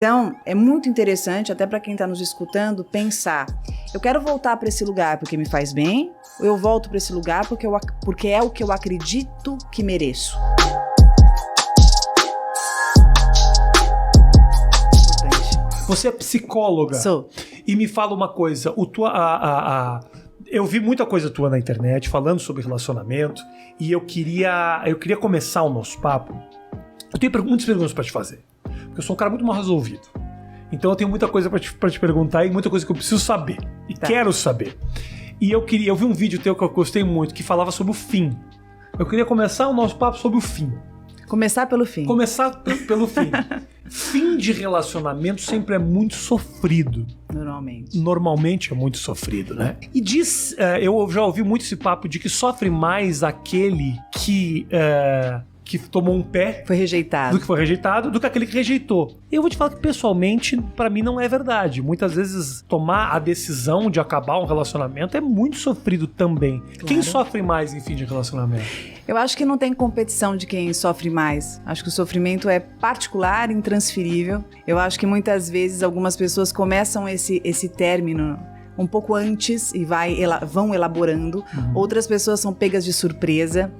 Então, é muito interessante, até para quem está nos escutando, pensar: eu quero voltar para esse lugar porque me faz bem, ou eu volto para esse lugar porque é o que eu acredito que mereço? Você é psicóloga. Sou. E me fala uma coisa, eu vi muita coisa tua na internet falando sobre relacionamento e eu queria começar o nosso papo. Eu tenho muitas perguntas para te fazer, porque eu sou um cara muito mal resolvido. Então eu tenho muita coisa para te perguntar e muita coisa que eu preciso saber e quero saber. E eu vi um vídeo teu que eu gostei muito que falava sobre o fim. Eu queria começar o nosso papo sobre o fim. Começar pelo fim. Começar pelo fim. Fim de relacionamento sempre é muito sofrido. Normalmente é muito sofrido, né? E eu já ouvi muito esse papo de que sofre mais aquele que tomou um pé, foi rejeitado, do que aquele que rejeitou. E eu vou te falar que pessoalmente, pra mim não é verdade. Muitas vezes tomar a decisão de acabar um relacionamento é muito sofrido também. Claro. Quem sofre mais em fim de relacionamento? Eu acho que não tem competição de quem sofre mais. Acho que o sofrimento é particular, intransferível. Eu acho que muitas vezes algumas pessoas começam esse término um pouco antes e vão elaborando. Outras pessoas são pegas de surpresa.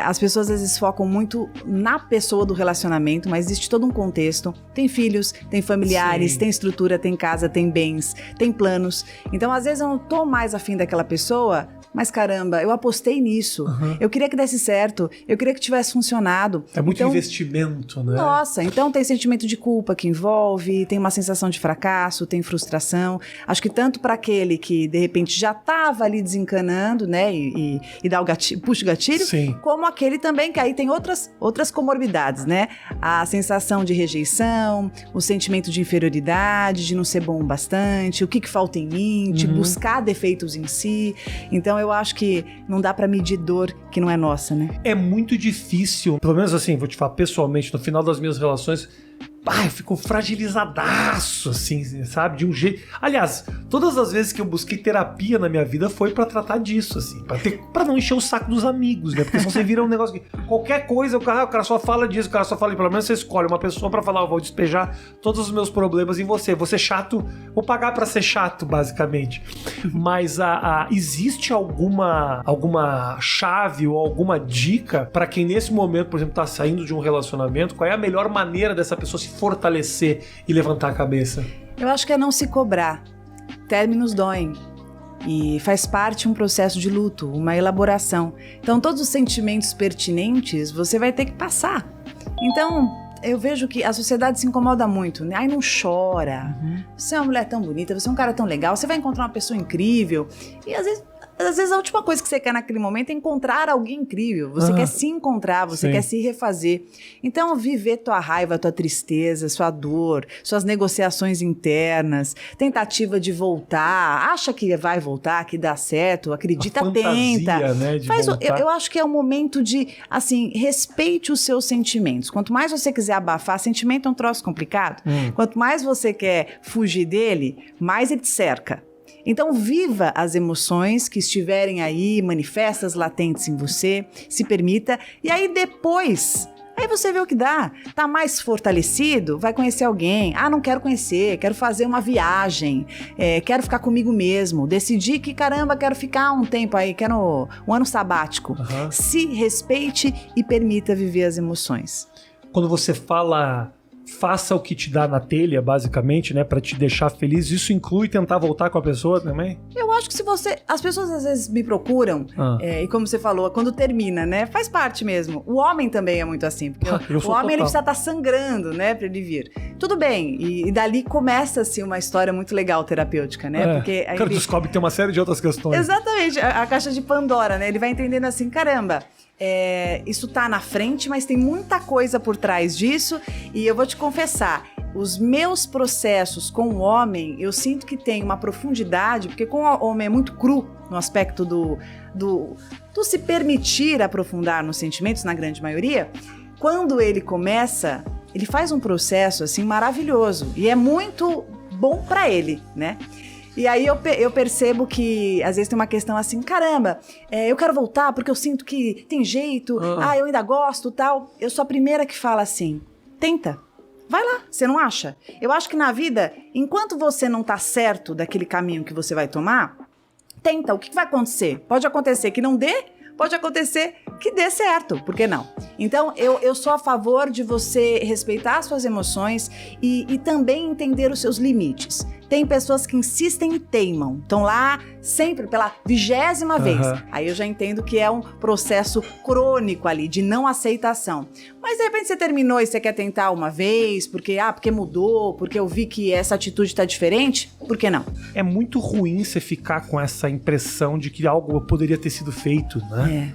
As pessoas às vezes focam muito na pessoa do relacionamento, mas existe todo um contexto. Tem filhos, tem familiares, Sim. Tem estrutura, tem casa, tem bens, tem planos. Então às vezes eu não tô mais afim daquela pessoa, mas caramba, eu apostei nisso. Eu queria que desse certo, eu queria que tivesse funcionado. É muito investimento, né? Nossa, então tem sentimento de culpa que envolve, tem uma sensação de fracasso, tem frustração. Acho que tanto para aquele que de repente já estava ali desencanando, né, e dá o gatilho, puxa o gatilho, Sim. Como aquele também que aí tem outras comorbidades, né? A sensação de rejeição, o sentimento de inferioridade, de não ser bom o bastante, o que falta em mim, de buscar defeitos em si. Então eu acho que não dá pra medir dor que não é nossa, né? É muito difícil, pelo menos assim, vou te falar pessoalmente, no final das minhas relações, eu fico fragilizadaço, assim, sabe? De um jeito... Aliás, todas as vezes que eu busquei terapia na minha vida foi pra tratar disso, assim. Pra não encher o saco dos amigos, né? Porque se você vira um negócio que... Qualquer coisa, o cara só fala disso, o cara só fala... Pelo menos você escolhe uma pessoa pra falar, eu vou despejar todos os meus problemas em você. Vou ser chato, vou pagar pra ser chato, basicamente. Mas existe alguma chave ou alguma dica pra quem nesse momento, por exemplo, tá saindo de um relacionamento? Qual é a melhor maneira dessa pessoa se fortalecer e levantar a cabeça? Eu acho que é não se cobrar. Términos doem. E faz parte um processo de luto, uma elaboração. Então, todos os sentimentos pertinentes você vai ter que passar. Então, eu vejo que a sociedade se incomoda muito, né? Ai, não chora. Você é uma mulher tão bonita, você é um cara tão legal, você vai encontrar uma pessoa incrível. E às vezes a última coisa que você quer naquele momento é encontrar alguém incrível. Você quer se encontrar, você quer se refazer. Então, viver tua raiva, tua tristeza, sua dor, suas negociações internas, tentativa de voltar, acha que vai voltar, que dá certo, acredita, tenta. Né, eu acho que é um momento de, assim, respeite os seus sentimentos. Quanto mais você quiser abafar, sentimento é um troço complicado. Quanto mais você quer fugir dele, mais ele te cerca. Então, viva as emoções que estiverem aí, manifestas, latentes em você, se permita, e aí depois, aí você vê o que dá. Tá mais fortalecido? Vai conhecer alguém. Não quero conhecer, quero fazer uma viagem, quero ficar comigo mesmo, decidi que, caramba, quero ficar um tempo aí, quero um ano sabático. Se respeite e permita viver as emoções. Quando você fala... Faça o que te dá na telha, basicamente, né? Pra te deixar feliz. Isso inclui tentar voltar com a pessoa também? Eu acho que as pessoas às vezes me procuram, e como você falou, quando termina, né? Faz parte mesmo. O homem também é muito assim, porque o homem ele precisa estar sangrando, né? Pra ele vir. Tudo bem, e dali começa-se uma história muito legal terapêutica, né? Porque aí o cara descobre que tem uma série de outras questões. Exatamente, a caixa de Pandora, né? Ele vai entendendo assim, caramba... isso tá na frente, mas tem muita coisa por trás disso, e eu vou te confessar, os meus processos com o homem, eu sinto que tem uma profundidade, porque com o homem é muito cru no aspecto do se permitir aprofundar nos sentimentos, na grande maioria. Quando ele começa, ele faz um processo assim maravilhoso, e é muito bom pra ele, né? E aí eu percebo que às vezes tem uma questão assim, caramba, eu quero voltar porque eu sinto que tem jeito, eu ainda gosto, tal. Eu sou a primeira que fala assim, tenta. Vai lá, você não acha? Eu acho que na vida, enquanto você não tá certo daquele caminho que você vai tomar, tenta, o que vai acontecer? Pode acontecer que não dê, pode acontecer que dê certo, por que não? Então, eu sou a favor de você respeitar as suas emoções e também entender os seus limites. Tem pessoas que insistem e teimam, estão lá sempre pela 20ª vez. Aí eu já entendo que é um processo crônico ali, de não aceitação. Mas de repente você terminou e você quer tentar uma vez, porque mudou, porque eu vi que essa atitude está diferente, por que não? É muito ruim você ficar com essa impressão de que algo poderia ter sido feito, né?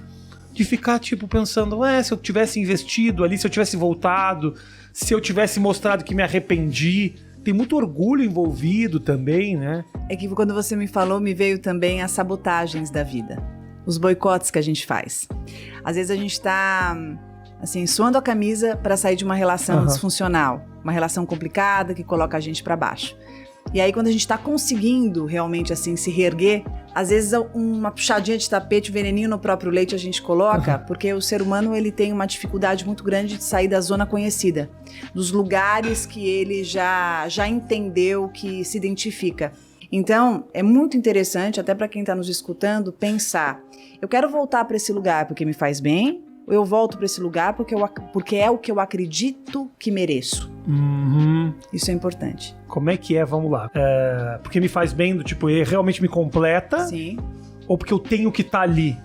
De ficar, tipo, pensando, se eu tivesse investido ali, se eu tivesse voltado, se eu tivesse mostrado que me arrependi. Tem muito orgulho envolvido também, né? É que quando você me falou, me veio também as sabotagens da vida. Os boicotes que a gente faz. Às vezes a gente tá, assim, suando a camisa para sair de uma relação disfuncional. Uma relação complicada que coloca a gente para baixo. E aí, quando a gente tá conseguindo realmente, assim, se reerguer, às vezes uma puxadinha de tapete, veneninho no próprio leite a gente coloca, porque o ser humano, ele tem uma dificuldade muito grande de sair da zona conhecida, dos lugares que ele já entendeu, que se identifica. Então, é muito interessante, até para quem tá nos escutando, pensar, eu quero voltar para esse lugar porque me faz bem, ou eu volto para esse lugar porque é o que eu acredito que mereço. Isso é importante. Como é que é? Vamos lá. Porque me faz bem, do tipo, realmente me completa? Sim. Ou porque eu tenho que estar ali?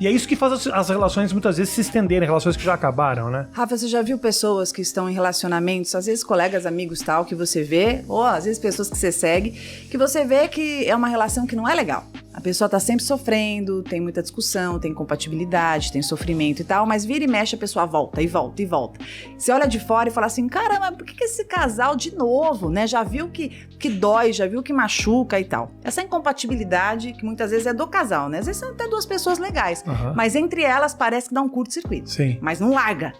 E é isso que faz as relações muitas vezes se estenderem, relações que já acabaram, né? Rafa, você já viu pessoas que estão em relacionamentos, às vezes colegas, amigos tal, que você vê, ou às vezes pessoas que você segue, que você vê que é uma relação que não é legal. A pessoa tá sempre sofrendo, tem muita discussão, tem incompatibilidade, tem sofrimento e tal, mas vira e mexe a pessoa volta e volta e volta. Você olha de fora e fala assim, caramba, por que esse casal de novo, né? Já viu que dói, já viu que machuca e tal. Essa incompatibilidade, que muitas vezes é do casal, né? Às vezes são até duas pessoas legais, mas entre elas parece que dá um curto-circuito. Sim. Mas não larga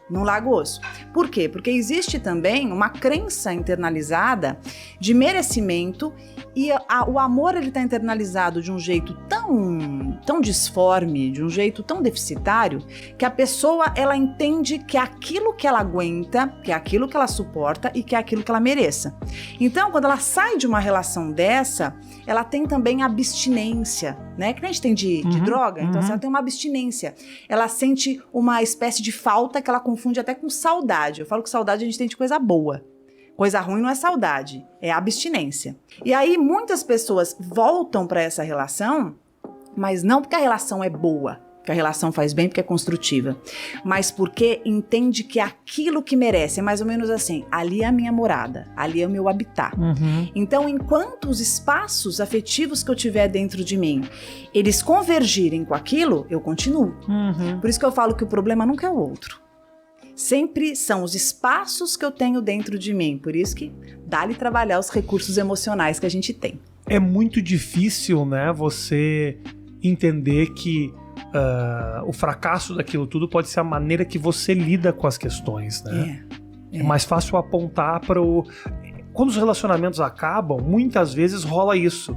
o osso. Por quê? Porque existe também uma crença internalizada de merecimento e o amor, ele tá internalizado de um jeito tão disforme, de um jeito tão deficitário, que a pessoa, ela entende que é aquilo que ela aguenta, que é aquilo que ela suporta e que é aquilo que ela mereça. Então, quando ela sai de uma relação dessa, ela tem também abstinência, né? Que a gente tem de droga, então ela tem uma abstinência. Ela sente uma espécie de falta que ela confunde até com saudade. Eu falo que saudade a gente tem de coisa boa. Coisa ruim não é saudade, é abstinência. E aí muitas pessoas voltam para essa relação, mas não porque a relação é boa, que a relação faz bem porque é construtiva, mas porque entende que é aquilo que merece. É mais ou menos assim, ali é a minha morada, ali é o meu habitat. Então, enquanto os espaços afetivos que eu tiver dentro de mim, eles convergirem com aquilo, eu continuo. Por isso que eu falo que o problema nunca é o outro. Sempre são os espaços que eu tenho dentro de mim. Por isso que dá-lhe trabalhar os recursos emocionais que a gente tem. É muito difícil, né, você entender que o fracasso daquilo tudo pode ser a maneira que você lida com as questões, né? É mais fácil apontar para o... Quando os relacionamentos acabam, muitas vezes rola isso.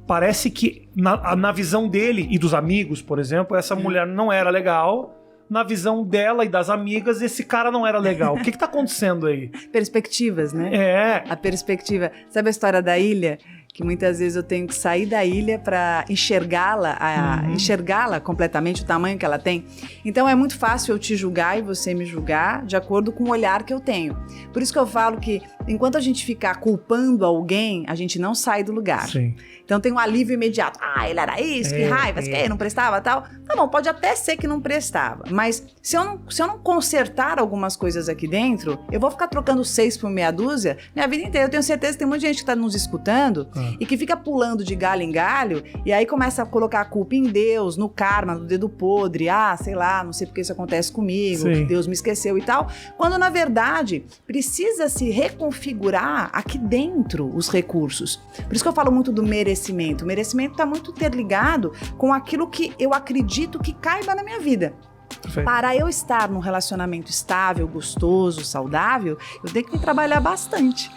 Parece que na visão dele e dos amigos, por exemplo, essa mulher não era legal. Na visão dela e das amigas, esse cara não era legal. O que tá acontecendo aí? Perspectivas, né? A perspectiva. Sabe a história da ilha? Que muitas vezes eu tenho que sair da ilha para enxergá-la completamente, o tamanho que ela tem. Então é muito fácil eu te julgar e você me julgar de acordo com o olhar que eu tenho. Por isso que eu falo que enquanto a gente ficar culpando alguém, a gente não sai do lugar. Sim. Então tem um alívio imediato. Ele era isso, que raiva, que não prestava, tal. Tá bom, pode até ser que não prestava, mas se eu não consertar algumas coisas aqui dentro, eu vou ficar trocando 6 por meia dúzia minha vida inteira. Eu tenho certeza que tem muita gente que tá nos escutando e que fica pulando de galho em galho e aí começa a colocar a culpa em Deus, no karma, no dedo podre. Sei lá, não sei porque isso acontece comigo, Deus me esqueceu e tal. Quando na verdade precisa se reconfigurar aqui dentro os recursos. Por isso que eu falo muito do merecimento. O merecimento está muito interligado com aquilo que eu acredito que caiba na minha vida. Perfeito. Para eu estar num relacionamento estável, gostoso, saudável, eu tenho que trabalhar bastante.